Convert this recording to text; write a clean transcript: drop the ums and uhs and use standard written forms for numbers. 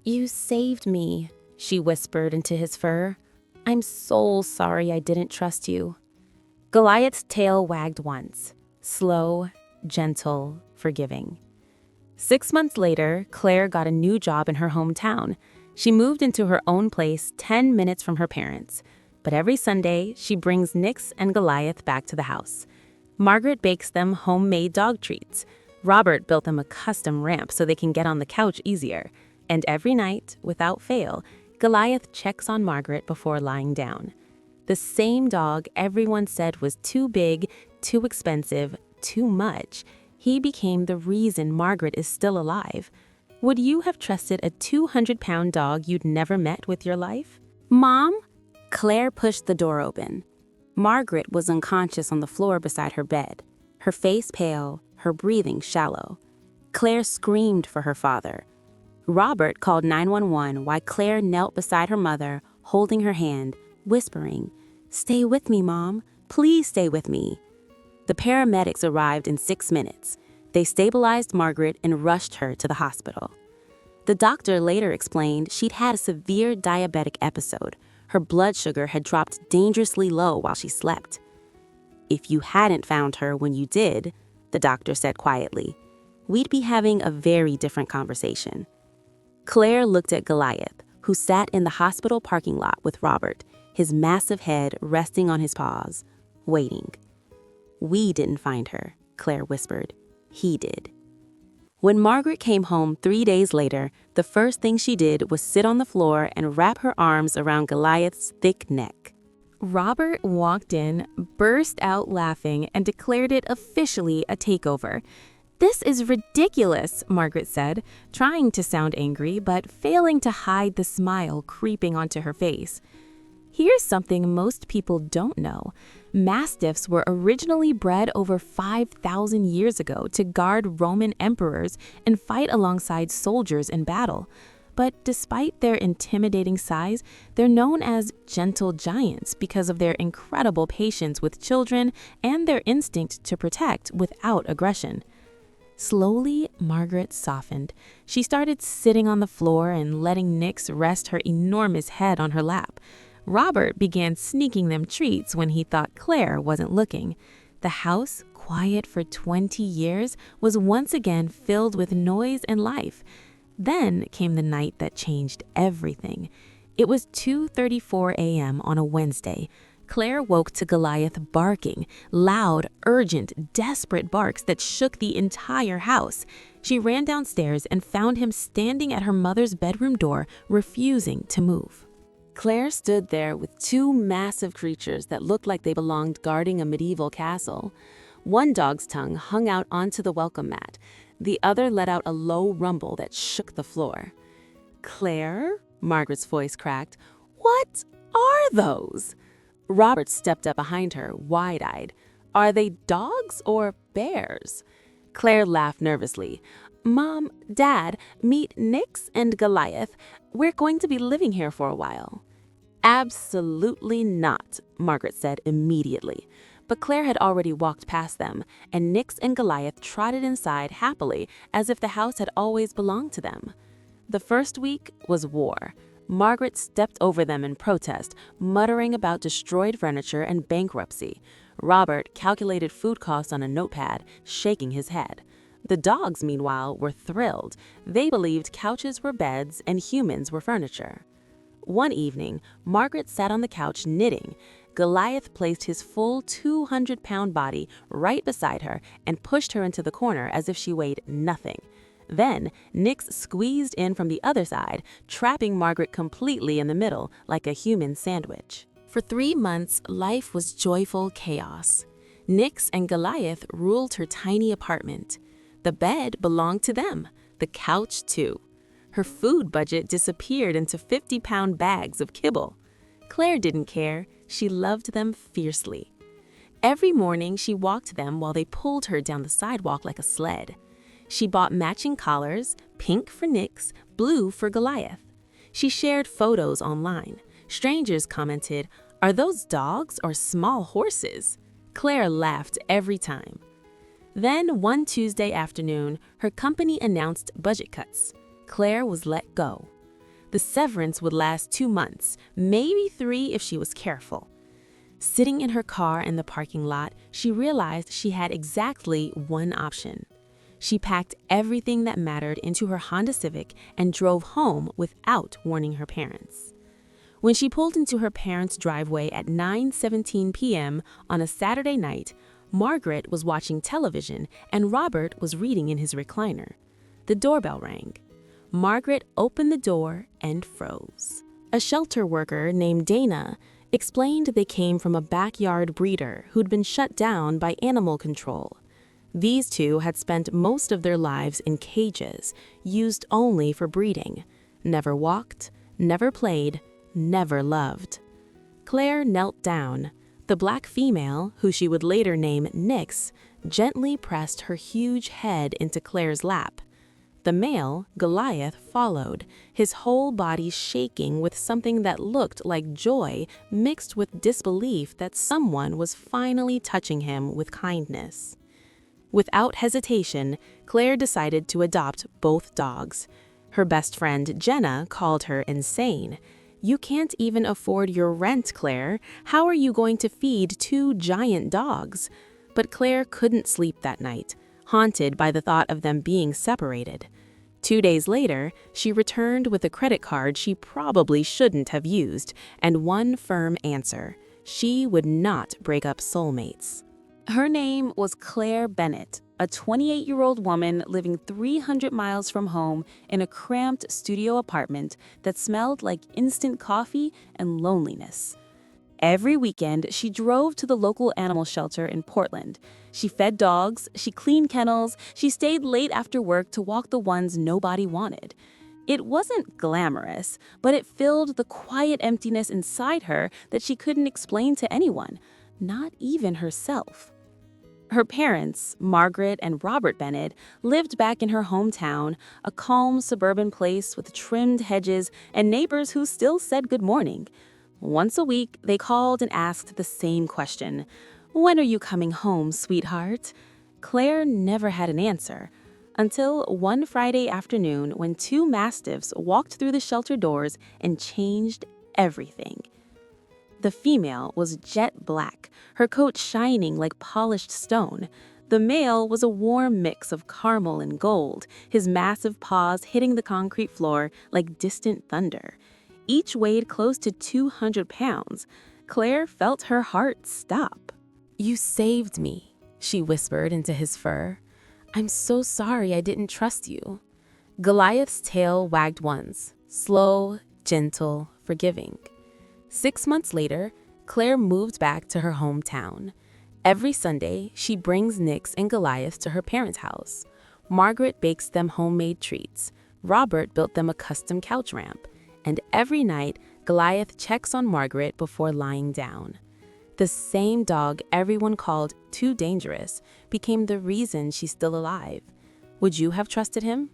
"You saved me," she whispered into his fur. "I'm so sorry I didn't trust you." Goliath's tail wagged once, slow, gentle, forgiving. 6 months later, Claire got a new job in her hometown. She moved into her own place 10 minutes from her parents. But every Sunday, she brings Nyx and Goliath back to the house. Margaret bakes them homemade dog treats. Robert built them a custom ramp so they can get on the couch easier. And every night, without fail, Goliath checks on Margaret before lying down. The same dog everyone said was too big, too expensive, too much. He became the reason Margaret is still alive. Would you have trusted a 200-pound dog you'd never met with your life? "Mom?" Claire pushed the door open. Margaret was unconscious on the floor beside her bed, her face pale, her breathing shallow. Claire screamed for her father. Robert called 911 while Claire knelt beside her mother, holding her hand, whispering, "Stay with me, Mom. Please stay with me." The paramedics arrived in 6 minutes. They stabilized Margaret and rushed her to the hospital. The doctor later explained she'd had a severe diabetic episode. Her blood sugar had dropped dangerously low while she slept. "If you hadn't found her when you did," the doctor said quietly, "we'd be having a very different conversation." Claire looked at Goliath, who sat in the hospital parking lot with Robert, his massive head resting on his paws, waiting. "We didn't find her," Claire whispered. "He did." When Margaret came home 3 days later, the first thing she did was sit on the floor and wrap her arms around Goliath's thick neck. Robert walked in, burst out laughing, and declared it officially a takeover. "This is ridiculous," Margaret said, trying to sound angry but failing to hide the smile creeping onto her face. Here's something most people don't know. Mastiffs were originally bred over 5,000 years ago to guard Roman emperors and fight alongside soldiers in battle. But despite their intimidating size, they're known as gentle giants because of their incredible patience with children and their instinct to protect without aggression. Slowly, Margaret softened. She started sitting on the floor and letting Nyx rest her enormous head on her lap. Robert began sneaking them treats when he thought Claire wasn't looking. The house, quiet for 20 years, was once again filled with noise and life. Then came the night that changed everything. It was 2:34 a.m. on a Wednesday. Claire woke to Goliath barking, loud, urgent, desperate barks that shook the entire house. She ran downstairs and found him standing at her mother's bedroom door, refusing to move. Claire stood there with two massive creatures that looked like they belonged guarding a medieval castle. One dog's tongue hung out onto the welcome mat. The other let out a low rumble that shook the floor. "Claire?" Margaret's voice cracked. "What are those?" Robert stepped up behind her, wide-eyed. "Are they dogs or bears?" Claire laughed nervously. "Mom, Dad, meet Nyx and Goliath. We're going to be living here for a while." "Absolutely not," Margaret said immediately. But Claire had already walked past them, and Nyx and Goliath trotted inside happily as if the house had always belonged to them. The first week was war. Margaret stepped over them in protest, muttering about destroyed furniture and bankruptcy. Robert calculated food costs on a notepad, shaking his head. The dogs, meanwhile, were thrilled. They believed couches were beds and humans were furniture. One evening, Margaret sat on the couch knitting. Goliath placed his full 200-pound body right beside her and pushed her into the corner as if she weighed nothing. Then, Nyx squeezed in from the other side, trapping Margaret completely in the middle like a human sandwich. For 3 months, life was joyful chaos. Nyx and Goliath ruled her tiny apartment. The bed belonged to them, the couch too. Her food budget disappeared into 50-pound bags of kibble. Claire didn't care. She loved them fiercely. Every morning, she walked them while they pulled her down the sidewalk like a sled. She bought matching collars, pink for Nyx, blue for Goliath. She shared photos online. Strangers commented, "Are those dogs or small horses?" Claire laughed every time. Then, one Tuesday afternoon, her company announced budget cuts. Claire was let go. The severance would last 2 months, maybe 3 if she was careful. Sitting in her car in the parking lot, she realized she had exactly one option. She packed everything that mattered into her Honda Civic and drove home without warning her parents. When she pulled into her parents' driveway at 9:17 p.m. on a Saturday night, Margaret was watching television and Robert was reading in his recliner. The doorbell rang. Margaret opened the door and froze. A shelter worker named Dana explained they came from a backyard breeder who'd been shut down by animal control. These two had spent most of their lives in cages, used only for breeding. Never walked, never played, never loved. Claire knelt down. The black female, who she would later name Nyx, gently pressed her huge head into Claire's lap. The male, Goliath, followed, his whole body shaking with something that looked like joy mixed with disbelief that someone was finally touching him with kindness. Without hesitation, Claire decided to adopt both dogs. Her best friend, Jenna, called her insane. "You can't even afford your rent, Claire. How are you going to feed 2 giant dogs?" But Claire couldn't sleep that night, haunted by the thought of them being separated. 2 days later, she returned with a credit card she probably shouldn't have used, and one firm answer: she would not break up soulmates. Her name was Claire Bennett, a 28-year-old woman living 300 miles from home in a cramped studio apartment that smelled like instant coffee and loneliness. Every weekend, she drove to the local animal shelter in Portland. She fed dogs, she cleaned kennels, she stayed late after work to walk the ones nobody wanted. It wasn't glamorous, but it filled the quiet emptiness inside her that she couldn't explain to anyone, not even herself. Her parents, Margaret and Robert Bennett, lived back in her hometown, a calm suburban place with trimmed hedges and neighbors who still said good morning. Once a week, they called and asked the same question: "When are you coming home, sweetheart?" Claire never had an answer, until one Friday afternoon when 2 Mastiffs walked through the shelter doors and changed everything. The female was jet black, her coat shining like polished stone. The male was a warm mix of caramel and gold, his massive paws hitting the concrete floor like distant thunder. Each weighed close to 200 pounds. Claire felt her heart stop. "You saved me," she whispered into his fur. "I'm so sorry I didn't trust you." Goliath's tail wagged once, slow, gentle, forgiving. 6 months later, Claire moved back to her hometown. Every Sunday, she brings Nyx and Goliath to her parents' house. Margaret bakes them homemade treats. Robert built them a custom couch ramp. And every night, Goliath checks on Margaret before lying down. The same dog everyone called too dangerous became the reason she's still alive. Would you have trusted him?